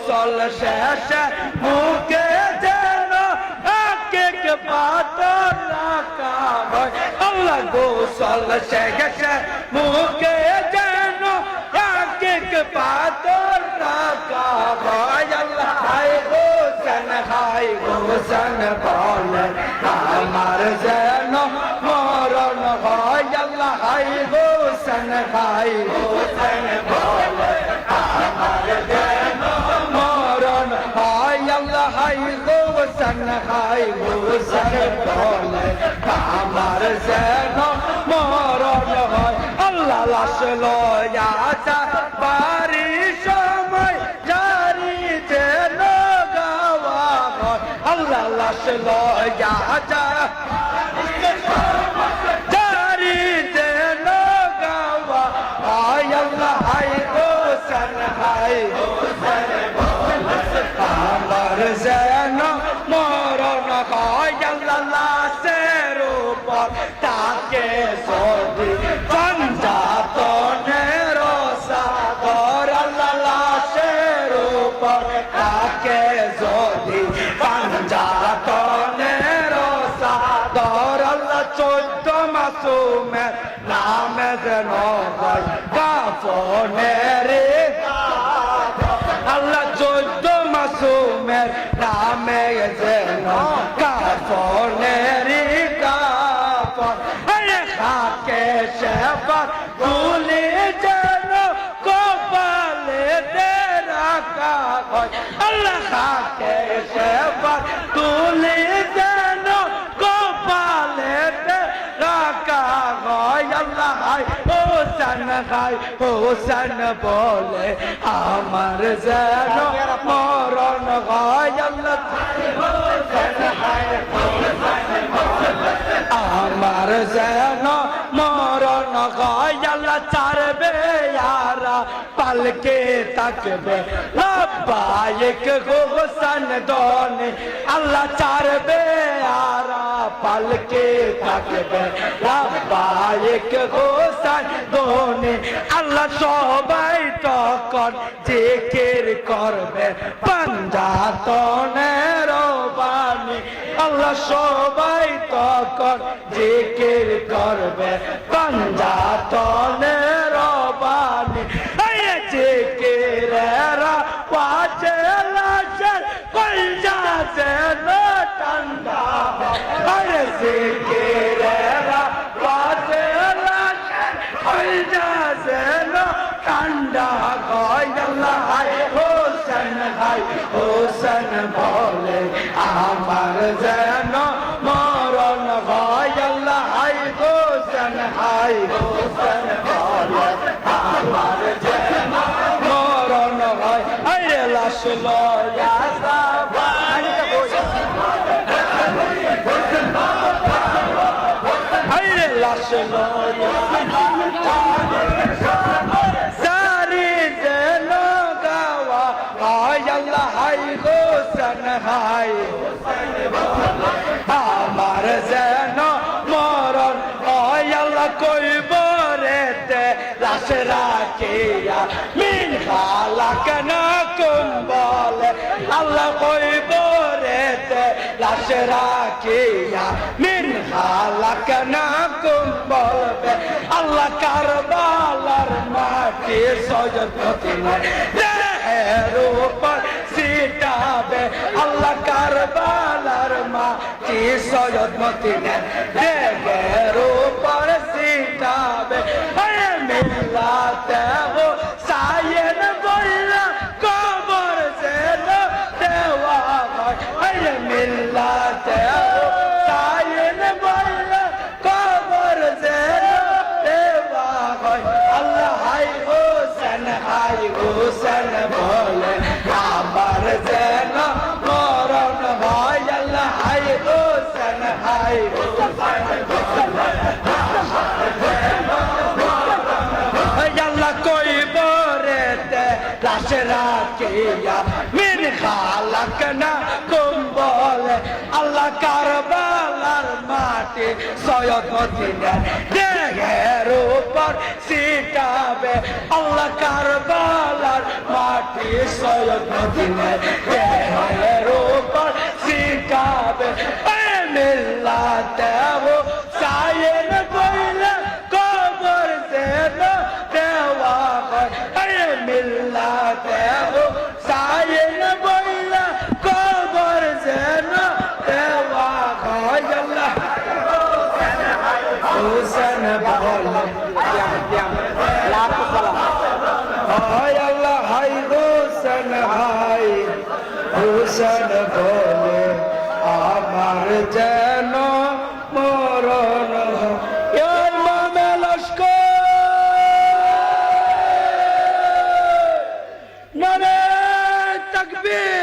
গোসল শেষে মুখে যেন এক এক পাথর রাখা হয় আল্লাহ গোসল শেষে মুখে যেন এক এক পাথর রাখা হয় আল্লাহ হায় গোসন বলে আমার যেন মরণ হয় আল্লাহ হায় গোসন বলে আমার যেন মরণ হয় আল্লাহ হায় গোসন বলে আমার যেন মরণ হয় আল্লাহ লাশ লয়া বাড়ি সময় জারি যেন গাওয়া হয় আল্লাহ লাশ লয়া জারি যেন গাওয়া হয় আল্লাহ হায় গোসন আমার যেন মরণ হয় আল্লাহ লাশের উপর তাকে সদি পঞ্জাতনের সাগর আল্লাহ লাশের উপর তাকে সদি পঞ্জাতনের সাগর আল্লাহ 14 মাসুমের নামে যেন হয় কাফনের আল্লাহ 14 মাসুমের নামে যেন কাফনের কাফন খাকে সেবার তুলে যেন কপালে রাখা হয় আল্লাহ খাকে সেবার তুলে যেন কপালে রাখা হয় আল্লাহ হোসেন বলে আমার যেন মরণ হয় আল্লাহ আমার যেন মরণ হয় আল্লাহ ছাড়বে यारा পালকে তাকবে লব্বাইক হোসেন দোনে আল্লাহ ছাড়বে यारा পালকে তাকবে লব্বাইক হোসেন দোনে আল্লাহ সবাই তখন জিকির করবে পঞ্জাতনের বাণী আল্লাহ সবাই তখন জিকির করবে পঞ্জাতনের বাণী জিকিরেরা পাঁচে লাশের কলজা যেন ঠান্ডা হয় জিকিরেরা পাঁচে লাশের কলজা যেন ঠান্ডা হয় আল্লাহ হায় হোসেন বলে আমার যেন মরণ হয় আল্লাহ হায় হোসেন বলে আমার যেন মরণ হয় আরে লাশ লয়া আরে লাশ লয়া আল্লাহ হায় হোসেন আমার যেন মরণ হয় আল্লাহ কইব রেতে লাশ রাখিয়া মিন খালাকনা কুম বলে আল্লাহ কইব রেতে লাশ রাখিয়া মিন খালাকনা কুম বলবে আল্লাহ কারবালার মাটি সজদ মদিনা এর উপর সিটাবে আল্লাহ কারবালার মাটি সৈয়দ মদিনা দেহের উপর সিটাবে মিলাতে হো সায়েন বললা কবর যেন দেওয়া হয় মিলাতে হো সায়েন বললা কবর যেন দেওয়া হয় আল্লাহ হায় হোসেন বলে আমার যেন মরণ হয় আল্লাহ হায় হোসেন আল্লাহ কইব রেতে লাশ রাখিয়া মিন খালাকনা কুম বলে আল্লাহ কারবালার মাটি মাটি সৈয়দ মদিনার দেহের উপর ছিটাবে আল্লাহ কারবালার মাটি সৈয়দ মদিনার দেহের উপর ছিটাবে মিল্লাতে ও সায়েন কইলা কবর দেন দেওয়া হয় মিল্লাতে ও সায়েন কইলা কবর দেন দেওয়া হয় আল্লাহ হুসেন বলে লাখ সালাম হায় আল্লাহ হাই হুসেন হাই হুসেন বলে আমার যেন মরণ ইমামে লস্কর নারে তাকবীর